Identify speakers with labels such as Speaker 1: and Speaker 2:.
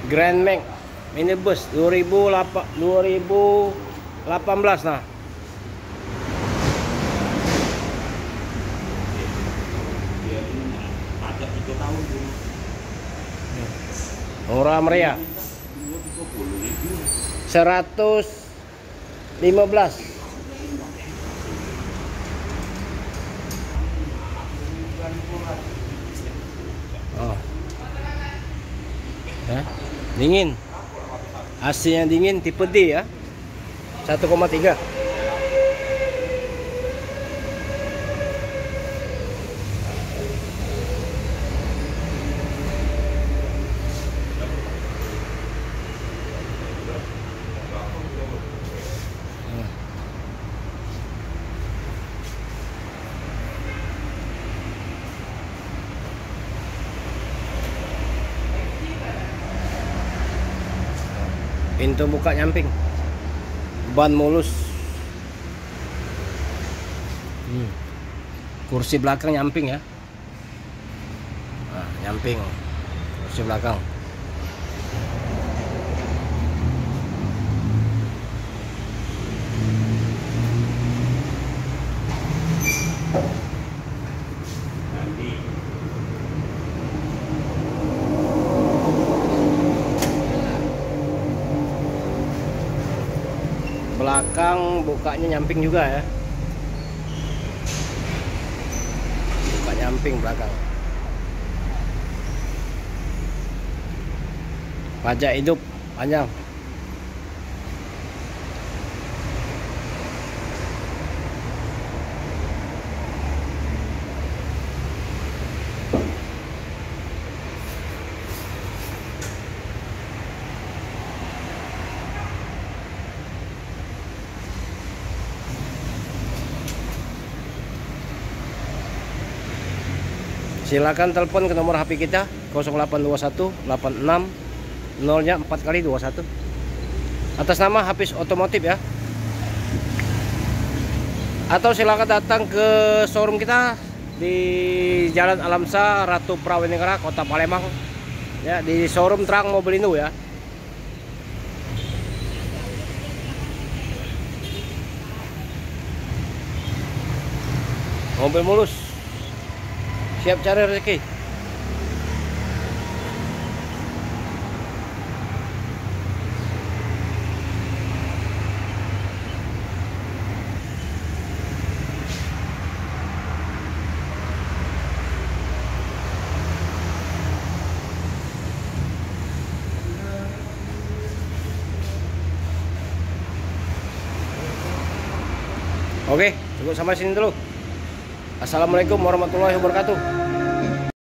Speaker 1: Grand Max minibus 2018 nah.
Speaker 2: Pajak 3 tahun dulu.
Speaker 1: Murah meriah. 115. Oh. Ya, dingin. AC-nya dingin tipe D ya. 1,3. Pintu buka nyamping, ban mulus, kursi belakang nyamping ya, nah, nyamping kursi belakang. Belakang bukanya nyamping juga ya, buka nyamping belakang. Pajak hidup panjang. Silakan telepon ke nomor HP kita 0821 86 0-nya 4 kali 21 atas nama Hafiz Otomotif ya. Atau silakan datang ke showroom kita di Jalan Alamsa, Ratu Prawenegara, Kota Palembang ya, di showroom Terang Mobilindo ya. Mobil mulus, siap cari rezeki. Oke, cukup sampai sini dulu. Assalamualaikum warahmatullahi wabarakatuh.